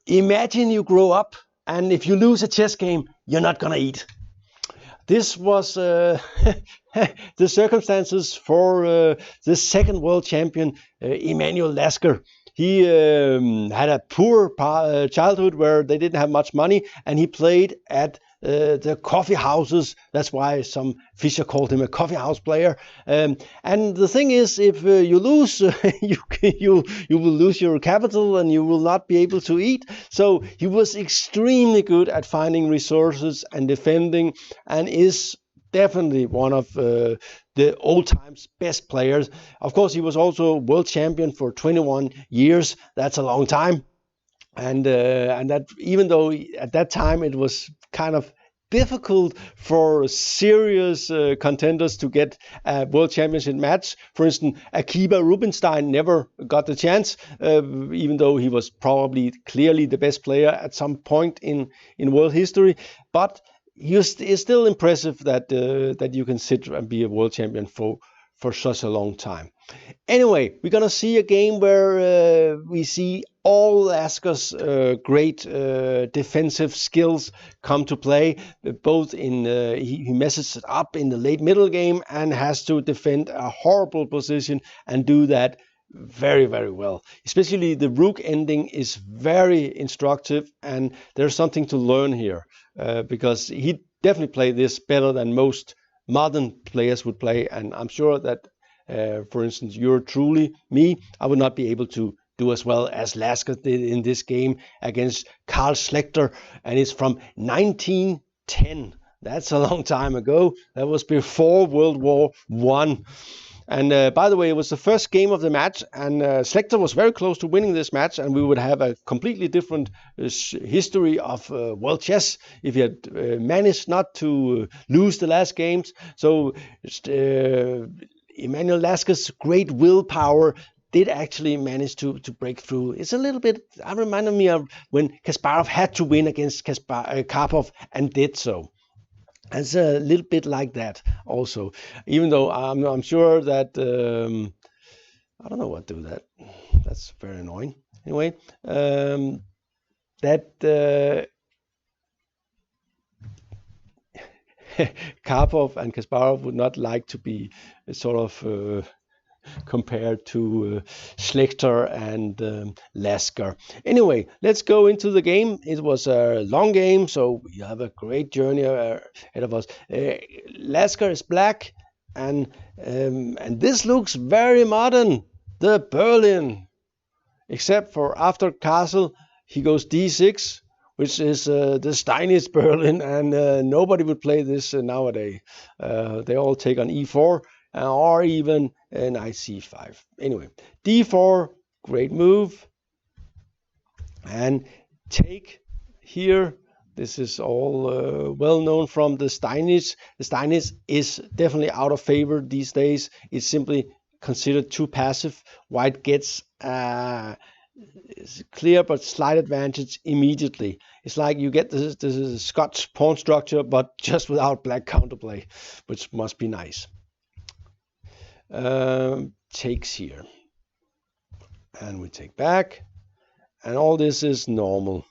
Imagine you grow up, and if you lose a chess game, you're not gonna eat. This was the circumstances for the second world champion, Emanuel Lasker. He had a poor childhood where they didn't have much money, and he played at the coffee houses. That's why some Fischer called him a coffee house player. And the thing is, if you lose, you will lose your capital and you will not be able to eat. So he was extremely good at finding resources and defending, and is definitely one of the old times best players. Of course, he was also world champion for 21 years. That's a long time. And that, even though at that time it was kind of difficult for serious contenders to get a world championship match. For instance, Akiba Rubinstein never got the chance, even though he was probably clearly the best player at some point in world history. But it's still impressive that that you can sit and be a world champion for such a long time. Anyway, we're gonna see a game where we see all Lasker's great defensive skills come to play. Both in he messes it up in the late middle game and has to defend a horrible position and do that very, very well. Especially the Rook ending is very instructive, and there's something to learn here because he definitely played this better than most modern players would play, and I'm sure that for instance, you're truly me, I would not be able to do as well as Lasker did in this game against Carl Schlechter, and it's from 1910. That's a long time ago. That was before World War I. And by the way, it was the first game of the match, and Schlechter was very close to winning this match, and we would have a completely different history of world chess if he had managed not to lose the last games. So Emanuel Lasker's great willpower did actually manage to break through. It's a little bit, it reminded me of when Kasparov had to win against Karpov and did so. It's a little bit like that also, even though I'm sure that, I don't know what to do that. That's very annoying. Anyway, that Karpov and Kasparov would not like to be sort of compared to Schlechter and Lasker. Anyway, let's go into the game. It was a long game, so we have a great journey ahead of us. Lasker is black, and this looks very modern. The Berlin, except for after castle, he goes d6, which is the Steinitz Berlin, and nobody would play this nowadays. They all take on e4 or even knight c5. Anyway, d4, great move, and take here. This is all well known from the Steinitz. The Steinitz is definitely out of favor these days. It's simply considered too passive. White gets clear but slight advantage immediately. It's like you get this Scotch pawn structure, but just without black counterplay, which must be nice. Takes here, and we take back, and all this is normal.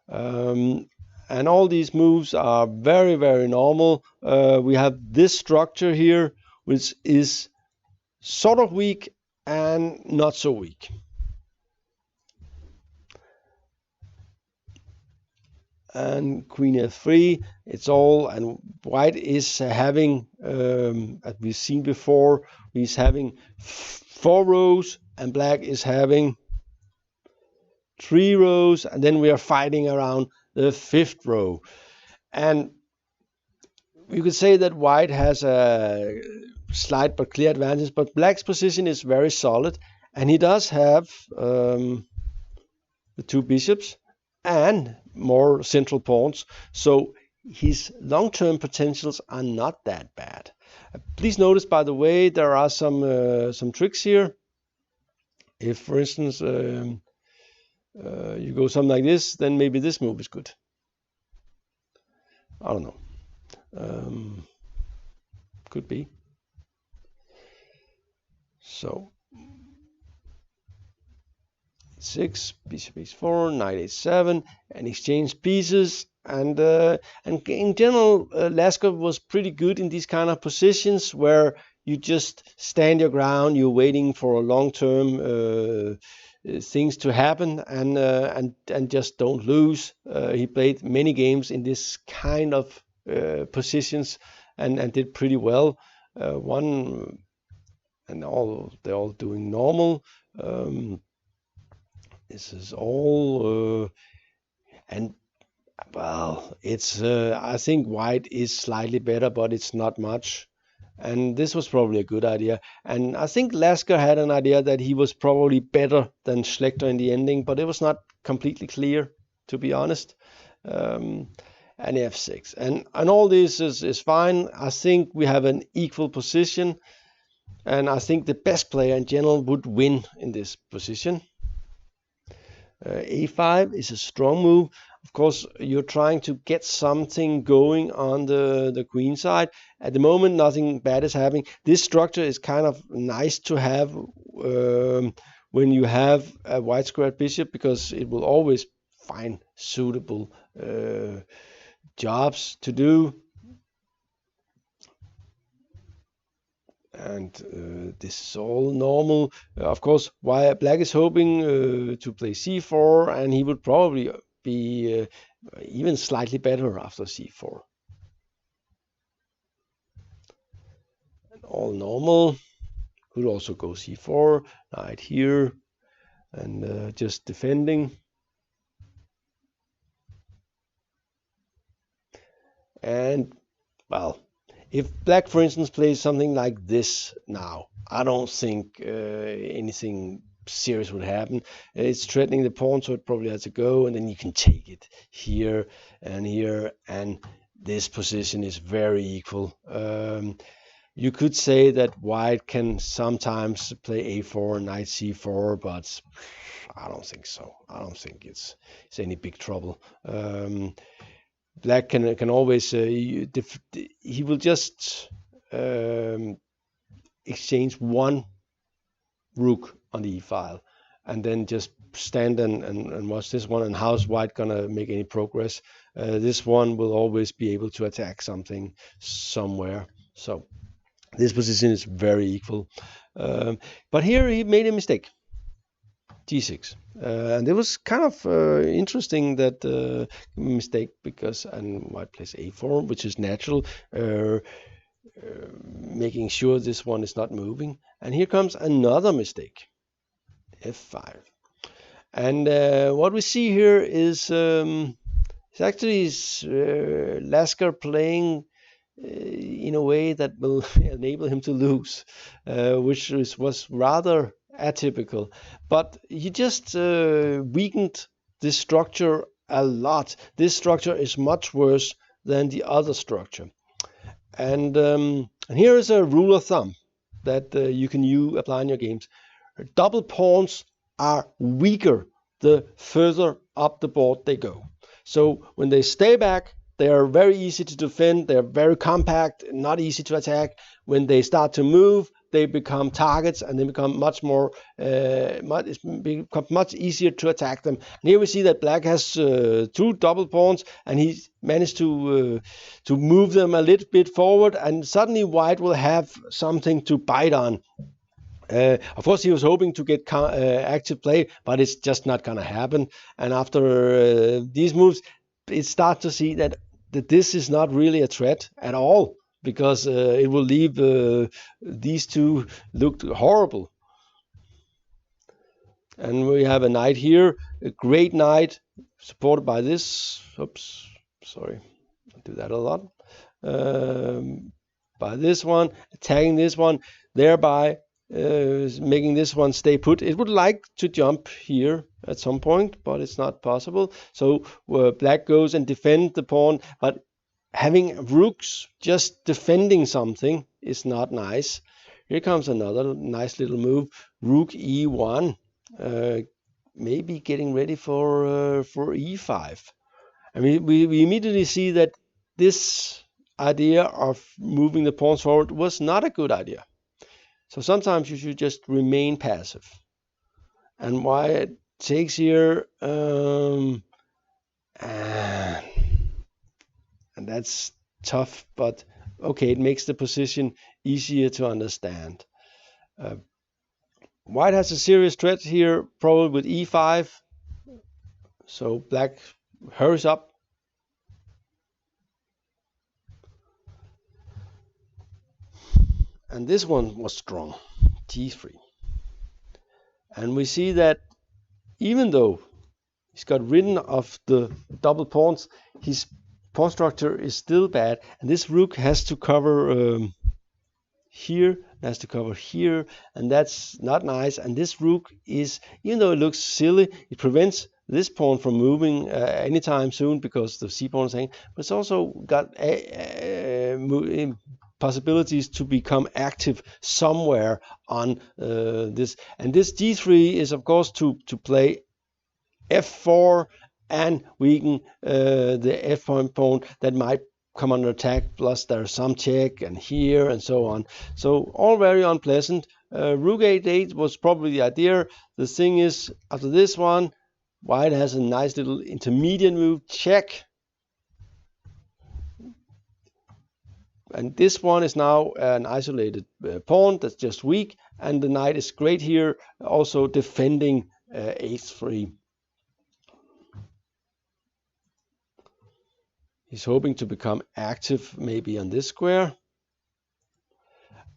And all these moves are very, very normal. We have this structure here, which is sort of weak and not so weak. And queen f3, it's all, and white is having, as we've seen before, he's having 4 rows, and black is having 3 rows, and then we are fighting around the 5th row. And you could say that white has a slight but clear advantage, but black's position is very solid, and he does have the 2 bishops and more central pawns, so his long-term potentials are not that bad. Please notice, by the way, there are some tricks here. If, for instance, you go something like this, then maybe this move is good. I don't know. Could be. So 6, bishop h4, knight h7, and exchange pieces. And in general, Lasker was pretty good in these kind of positions where you just stand your ground. You're waiting for a long-term things to happen, and just don't lose. He played many games in this kind of positions and did pretty well. One and they're all doing normal. This is all and well, it's I think white is slightly better, but it's not much. And this was probably a good idea. And I think Lasker had an idea that he was probably better than Schlechter in the ending, but it was not completely clear, to be honest. And f6. And all this is fine. I think we have an equal position. And I think the best player in general would win in this position. A5 is a strong move. Of course, you're trying to get something going on the queen side. At the moment, nothing bad is happening. This structure is kind of nice to have when you have a white squared bishop, because it will always find suitable jobs to do. And this is all normal. Of course, black is hoping to play c4, and he would probably be even slightly better after c4. And all normal. Could also go c4, knight here, and just defending. And, well, if black, for instance, plays something like this now, I don't think anything serious would happen. It's threatening the pawn, so it probably has to go, and then you can take it here, and this position is very equal. You could say that white can sometimes play a4, knight c4, but I don't think so. I don't think it's any big trouble. Black can always he will just exchange one rook on the e file, and then just stand and watch this one. And how's white gonna make any progress? This one will always be able to attack something somewhere. So this position is very equal. But here he made a mistake. g6, and it was kind of interesting that mistake, because white plays a4, which is natural, making sure this one is not moving. And here comes another mistake, f5. And what we see here is actually Lasker playing in a way that will enable him to lose, which was rather atypical. But he just weakened this structure a lot. This structure is much worse than the other structure. And here is a rule of thumb that you can apply in your games. Double pawns are weaker the further up the board they go. So when they stay back, they are very easy to defend. They're very compact, not easy to attack. When they start to move, they become targets, and they become much easier to attack them. And here we see that black has two double pawns, and he managed to move them a little bit forward, and suddenly white will have something to bite on. Of course, he was hoping to get active play, but it's just not going to happen. And after these moves, it starts to see that this is not really a threat at all, because it will leave these two look horrible. And we have a knight here, a great knight, supported by this. Oops, sorry, I do that a lot. By this one, attacking this one, thereby making this one stay put. It would like to jump here at some point, but it's not possible. So black goes and defend the pawn, but having rooks just defending something is not nice. Here comes another nice little move, rook e1, maybe getting ready for e5. I mean, we immediately see that this idea of moving the pawns forward was not a good idea. So sometimes you should just remain passive. And white takes here, and that's tough, but okay, it makes the position easier to understand. White has a serious threat here, probably with e5, so black hurries up. And this one was strong, g3. And we see that even though he's got rid of the double pawns, his pawn structure is still bad, and this rook has to cover here, has to cover here, and that's not nice. And this rook is, even though it looks silly, it prevents this pawn from moving anytime soon because the c pawn is hanging, but it's also got possibilities to become active somewhere on this. And this d3 is of course to play f4 and weaken the f pawn that might come under attack, plus there's some check and here and so on. So all very unpleasant. Rook a8 was probably the idea. The thing is, after this one, white has a nice little intermediate move, check. And this one is now an isolated pawn that's just weak, and the knight is great here, also defending h3. He's hoping to become active maybe on this square.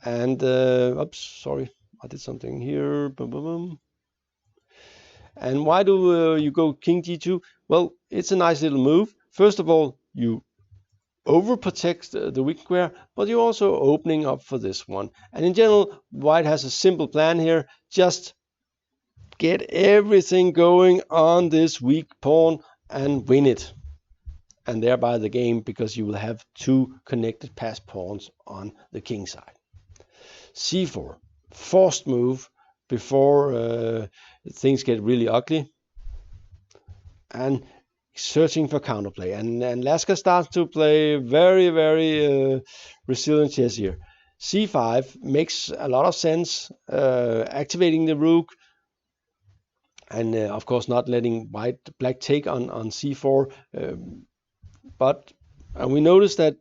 And, oops, sorry, I did something here. Boom, boom, boom. And why do you go king g2? Well, it's a nice little move. First of all, you overprotect the weak square, but you're also opening up for this one. And in general, white has a simple plan here. Just get everything going on this weak pawn and win it. And thereby the game, because you will have two connected passed pawns on the king side. c4, forced move before things get really ugly, and searching for counterplay. And Lasker starts to play very, very resilient chess here. c5 makes a lot of sense, activating the rook, and of course not letting black take on c4. But we notice that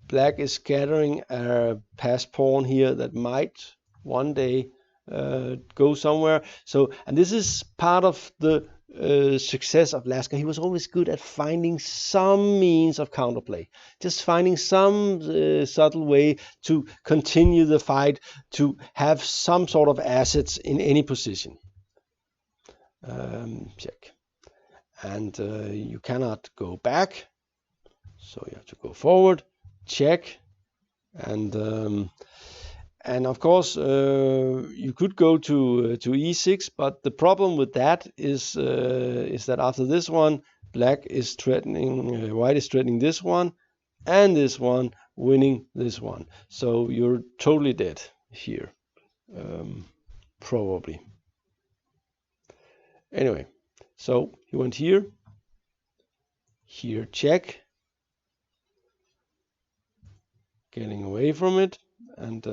black is scattering a passed pawn here that might one day go somewhere. So, and this is part of the success of Lasker. He was always good at finding some means of counterplay, just finding some subtle way to continue the fight, to have some sort of assets in any position. Check. And you cannot go back, so you have to go forward, check, and of course you could go to e6, but the problem with that is that after this one, black is threatening, white is threatening this one and this one, winning this one. So you're totally dead here, probably. Anyway, so he went here, check, getting away from it, and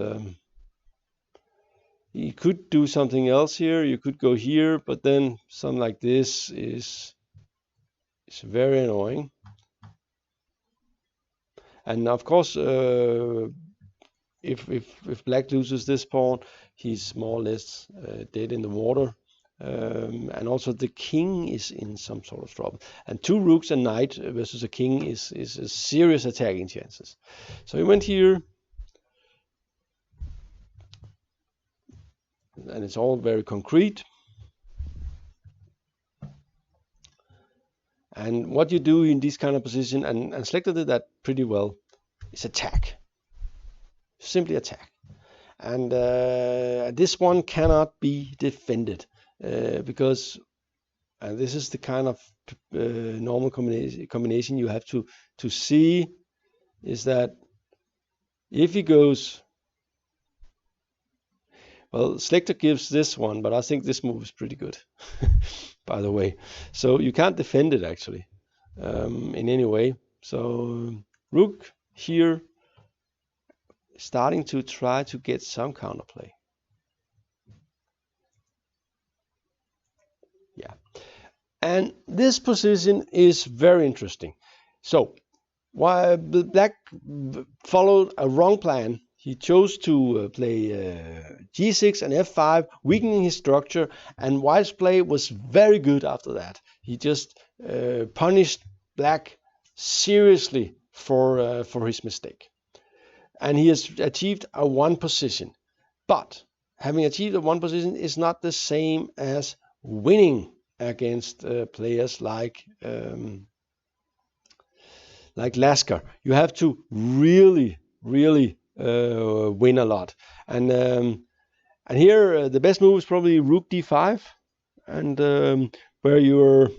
he could do something else here. You could go here, but then something like this is very annoying. And of course, if black loses this pawn, he's more or less dead in the water. And also the king is in some sort of trouble. And two rooks and knight versus a king is a serious attacking chances. So he went here, and it's all very concrete. And what you do in this kind of position, and Schlechter did that pretty well, is attack. Simply attack. And this one cannot be defended. Because this is the kind of normal combination you have to see, is that if he goes, well, Schlechter gives this one, but I think this move is pretty good, by the way. So you can't defend it actually in any way. So Rook here, starting to try to get some counterplay. Yeah. And this position is very interesting. So, while Black followed a wrong plan, he chose to play g6 and f5, weakening his structure, and White's play was very good after that. He just punished Black seriously for his mistake. And he has achieved a 1 position. But having achieved a 1 position is not the same as winning against players like Lasker. You have to really win a lot. And here the best move is probably Rook d5, and where you're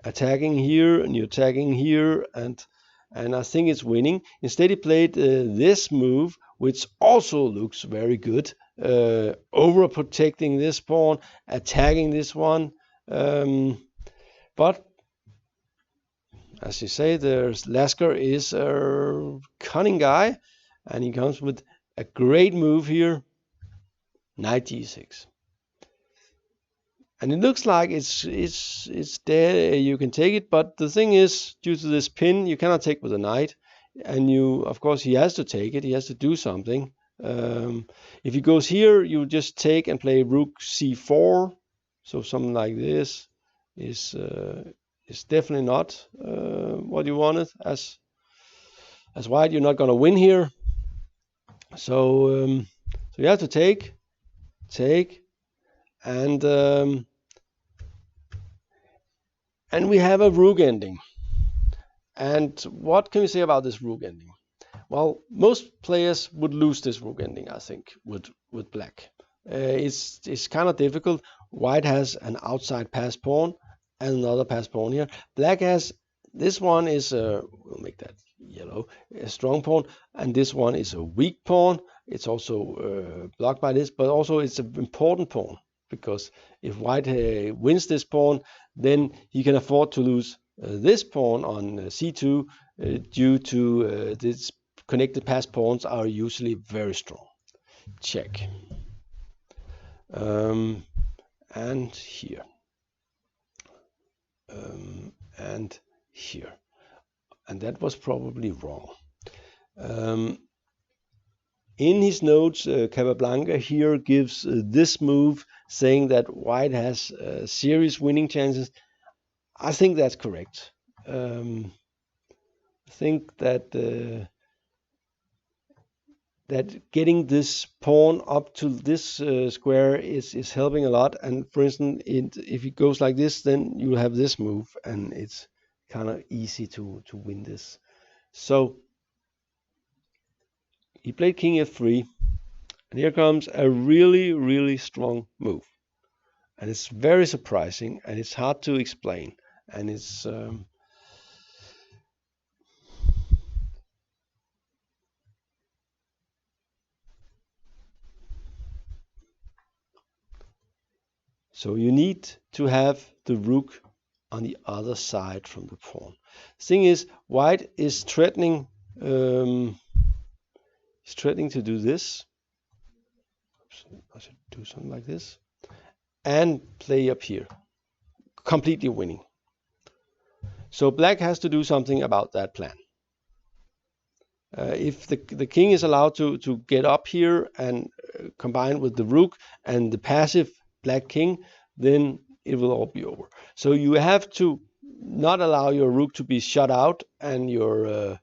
attacking here and you're attacking here, and I think it's winning. Instead, he played this move, which also looks very good. Overprotecting this pawn, attacking this one. But as you say, there's Lasker is a cunning guy, and he comes with a great move here, knight g6. And it looks like it's there, you can take it, but the thing is, due to this pin, you cannot take with a knight, and of course, he has to take it, he has to do something. If he goes here, you just take and play Rook c4, so something like this is definitely not what you wanted. As White, you're not going to win here, so you have to take, and we have a Rook ending. And what can we say about this Rook ending? Well, most players would lose this Rook ending, I think, with Black. It's kind of difficult. White has an outside pass pawn and another pass pawn here. Black has, this one is we'll make that yellow, a strong pawn, and this one is a weak pawn. It's also blocked by this, but also it's an important pawn, because if White wins this pawn, then he can afford to lose this pawn on c2 due to this connected pass pawns are usually very strong. Check. And here. And here. And that was probably wrong. In his notes, Capablanca here gives this move, saying that White has serious winning chances. I think that's correct. I think that that getting this pawn up to this square is helping a lot. And for instance, if it goes like this, then you have this move, and it's kind of easy to win this. So he played king f3, and here comes a really strong move, and it's very surprising, and it's hard to explain, and it's so you need to have the rook on the other side from the pawn. The thing is, White is threatening to do this. I should do something like this and play up here, completely winning. So Black has to do something about that plan. If the king is allowed to get up here and combine with the rook and the passive Black king, then it will all be over. So you have to not allow your rook to be shut out and your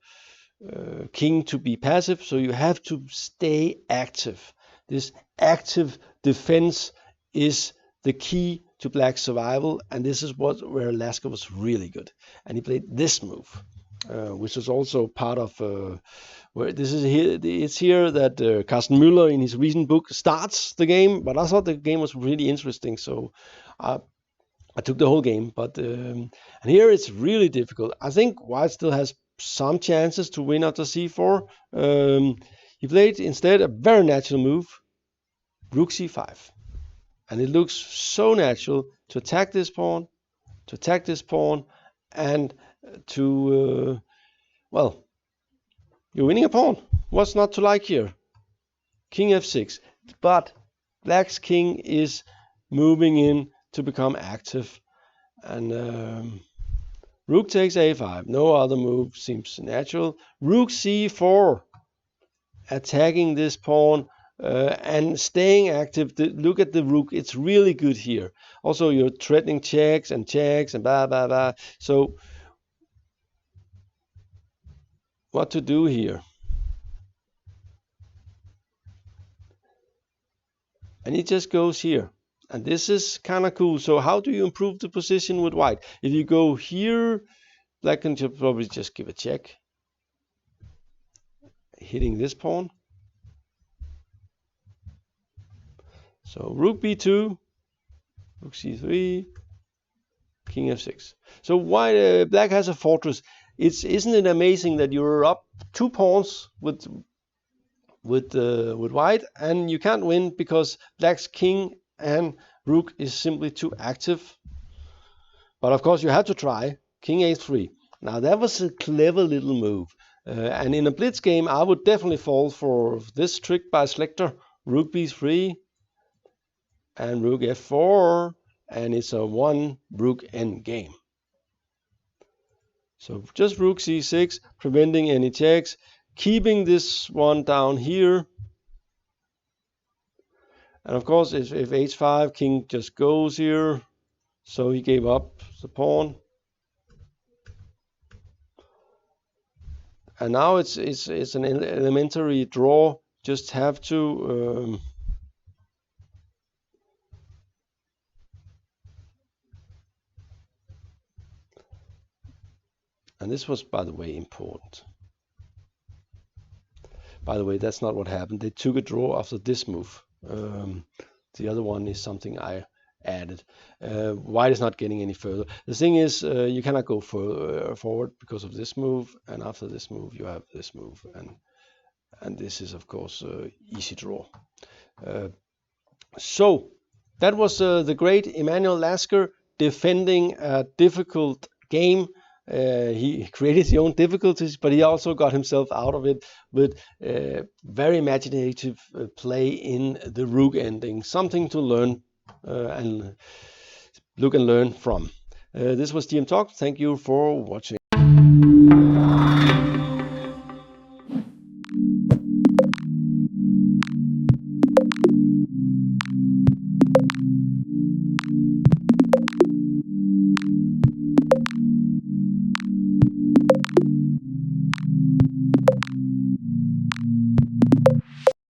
king to be passive. So you have to stay active. This active defense is the key to Black's survival, and this is where Lasker was really good. And he played this move, which was also part of where this is here. It's here that Carsten Müller, in his recent book, starts the game. But I thought the game was really interesting, so I took the whole game. But and here it's really difficult. I think White still has some chances to win after c4. He played instead a very natural move, Rook c5. And it looks so natural to attack this pawn, and to, well, you're winning a pawn. What's not to like here? King f6. But Black's king is moving in to become active. And rook takes a5. No other move seems natural. Rook c4, attacking this pawn and staying active. Look at the rook. It's really good here. Also, you're threatening checks and blah, blah, blah. So what to do here? And he just goes here. And this is kind of cool. So how do you improve the position with white? If you go here, black can probably just give a check, hitting this pawn. So rook b2, rook c3, king f6. So white, black has a fortress. Isn't it amazing that you're up 2 pawns with white, and you can't win because black's king and rook is simply too active. But of course you have to try. King a3. Now that was a clever little move. And in a blitz game, I would definitely fall for this trick by Schlechter. Rook b3 and rook f4, and it's a 1 rook endgame. So just rook c6, preventing any checks, keeping this one down here. And of course, if h5, king just goes here. So he gave up the pawn. And now it's an elementary draw. Just have to and this was, by the way, important. By the way, that's not what happened. They took a draw after this move. The other one is something I added. White is not getting any further. The thing is, you cannot go forward because of this move, and after this move you have this move, and this is of course easy draw. So that was the great Emanuel Lasker defending a difficult game. He created his own difficulties, but he also got himself out of it with very imaginative play in the rook ending. Something to learn and look and learn from. This was GM Talk. Thank you for watching.